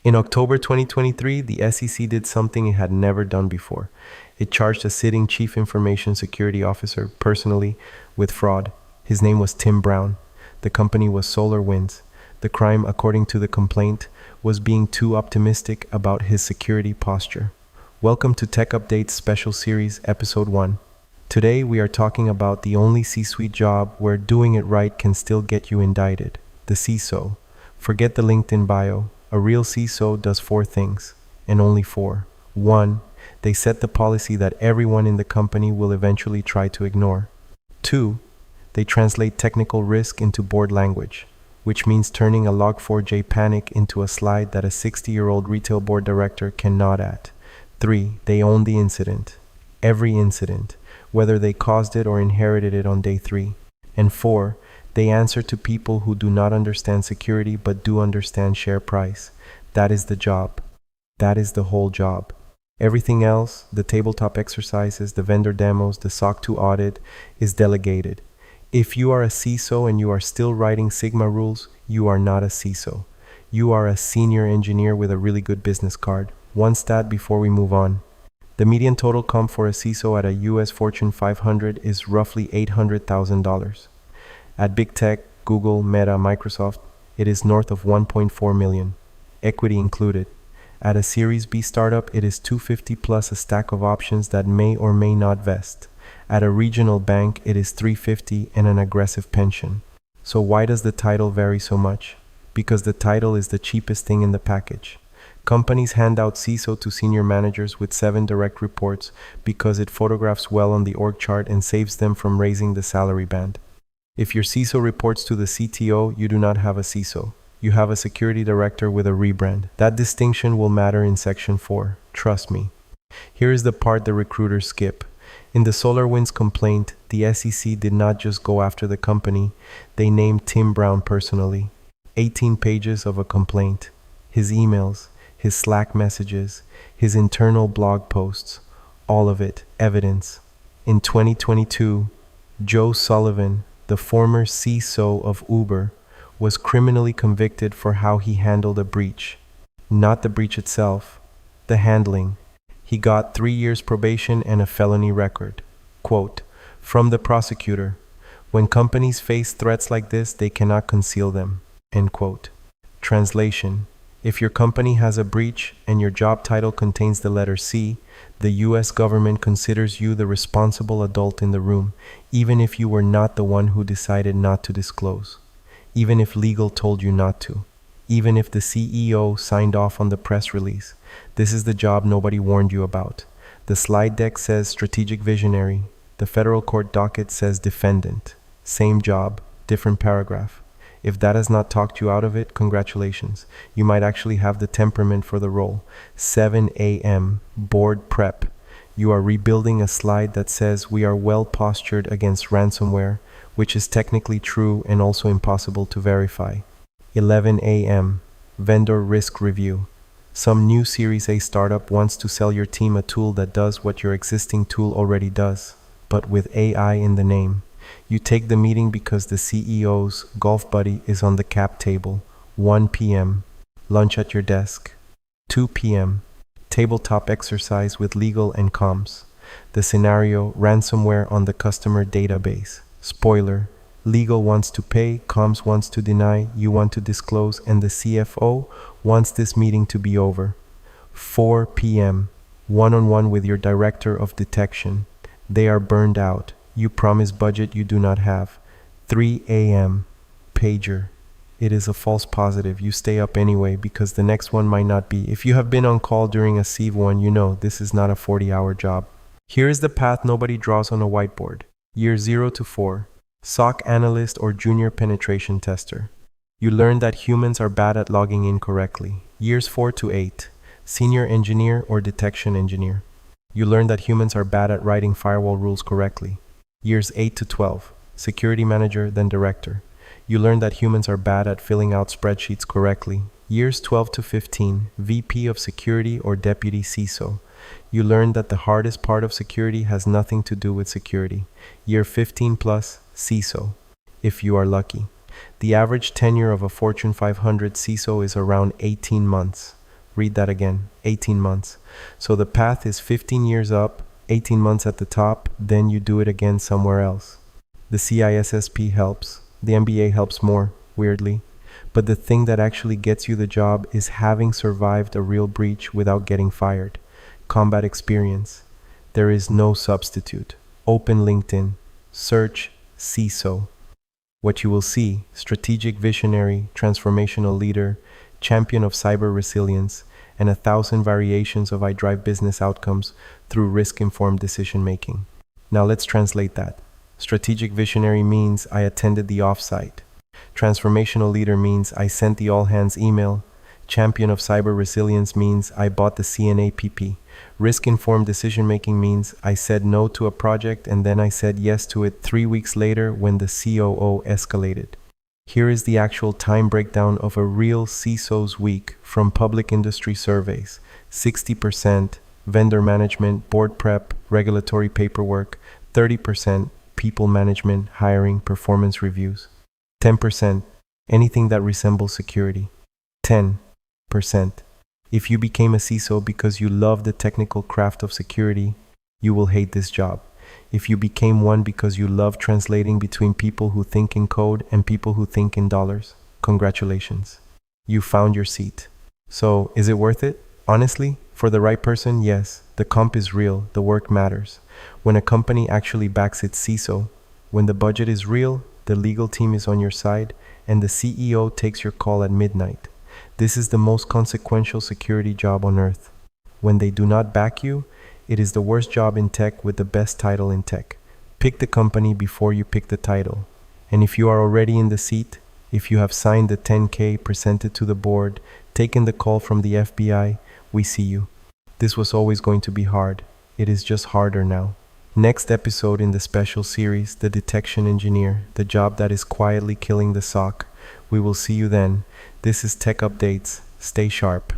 In October 2023, the SEC did something it had never done before. It charged a sitting Chief Information Security Officer personally with fraud. His name was Tim Brown. The company was SolarWinds. The crime, according to the complaint, was being too optimistic about his security posture. Welcome to TechUpdates Special Series, Episode 1. Today we are talking about the only C-suite job where doing it right can still get you indicted, the CISO. Forget the LinkedIn bio. A real CISO does 4 things, and only 4. 1. They set the policy that everyone in the company will eventually try to ignore. 2. They translate technical risk into board language, which means turning a Log4j panic into a slide that a 60-year-old retail board director can nod at. 3. They own the incident. Every incident, whether they caused it or inherited it on day 3. And 4. They answer to people who do not understand security but do understand share price. That is the job. That is the whole job. Everything else, the tabletop exercises, the vendor demos, the SOC 2 audit, is delegated. If you are a CISO and you are still writing Sigma rules, you are not a CISO. You are a senior engineer with a really good business card. One stat before we move on. The median total comp for a CISO at a US Fortune 500 is roughly $800,000. At big tech, Google, Meta, Microsoft, it is north of 1.4 million, equity included. At a Series B startup, it is 250 plus a stack of options that may or may not vest. At a regional bank, it is 350 and an aggressive pension. So why does the title vary so much? Because the title is the cheapest thing in the package. Companies hand out CISO to senior managers with 7 direct reports because it photographs well on the org chart and saves them from raising the salary band. If your CISO reports to the CTO, you do not have a CISO. You have a security director with a rebrand. That distinction will matter in Section 4. Trust me. Here is the part the recruiters skip. In the SolarWinds complaint, the SEC did not just go after the company. They named Tim Brown personally. 18 pages of a complaint. His emails, his Slack messages, his internal blog posts. All of it, evidence. In 2022, Joe Sullivan, the former CISO of Uber, was criminally convicted for how he handled a breach. Not the breach itself, the handling. He got 3 years probation and a felony record. Quote, from the prosecutor, when companies face threats like this, they cannot conceal them. End quote. Translation. If your company has a breach and your job title contains the letter C, the US government considers you the responsible adult in the room, even if you were not the one who decided not to disclose, even if legal told you not to, even if the CEO signed off on the press release. This is the job nobody warned you about. The slide deck says strategic visionary. The federal court docket says defendant. Same job, different paragraph. If that has not talked you out of it, congratulations. You might actually have the temperament for the role. 7 a.m. board prep. You are rebuilding a slide that says we are well postured against ransomware, which is technically true and also impossible to verify. 11 a.m. vendor risk review. Some new Series A startup wants to sell your team a tool that does what your existing tool already does, but with AI in the name. You take the meeting because the CEO's golf buddy is on the cap table. 1 p.m. lunch at your desk. 2 p.m. tabletop exercise with legal and comms. The scenario, ransomware on the customer database. Spoiler, legal wants to pay, comms wants to deny, you want to disclose, and the CFO wants this meeting to be over. 4 p.m. one-on-one with your director of detection. They are burned out. You promise budget you do not have. 3 a.m. pager. It is a false positive. You stay up anyway because the next one might not be. If you have been on call during a SIEV one, you know this is not a 40-hour job. Here is the path nobody draws on a whiteboard. Year 0 to 4. SOC analyst or junior penetration tester. You learn that humans are bad at logging in correctly. Years 4 to 8. Senior engineer or detection engineer. You learn that humans are bad at writing firewall rules correctly. Years 8 to 12, security manager, then director. You learn that humans are bad at filling out spreadsheets correctly. Years 12 to 15, VP of security or deputy CISO. You learn that the hardest part of security has nothing to do with security. Year 15 plus, CISO, if you are lucky. The average tenure of a Fortune 500 CISO is around 18 months. Read that again, 18 months. So the path is 15 years up, 18 months at the top, then you do it again somewhere else. The CISSP helps. The MBA helps more, weirdly. But the thing that actually gets you the job is having survived a real breach without getting fired. Combat experience. There is no substitute. Open LinkedIn. Search CISO. What you will see: strategic visionary, transformational leader, champion of cyber resilience, and 1,000 variations of I drive business outcomes through risk-informed decision-making. Now let's translate that. Strategic visionary means I attended the offsite. Transformational leader means I sent the all-hands email. Champion of cyber resilience means I bought the CNAPP. Risk-informed decision-making means I said no to a project and then I said yes to it 3 weeks later when the COO escalated. Here is the actual time breakdown of a real CISO's week from public industry surveys. 60% vendor management, board prep, regulatory paperwork. 30% people management, hiring, performance reviews. 10% anything that resembles security. 10% if you became a CISO because you love the technical craft of security, you will hate this job. If you became one because you love translating between people who think in code and people who think in dollars, congratulations. You found your seat. So, is it worth it? Honestly, for the right person, yes. The comp is real, the work matters. When a company actually backs its CISO, when the budget is real, the legal team is on your side, and the CEO takes your call at midnight. This is the most consequential security job on earth. When they do not back you, it is the worst job in tech with the best title in tech. Pick the company before you pick the title. And if you are already in the seat, if you have signed the 10K, presented to the board, taken the call from the FBI, we see you. This was always going to be hard. It is just harder now. Next episode in the special series, the detection engineer, the job that is quietly killing the SOC. We will see you then. This is Tech Updates. Stay sharp.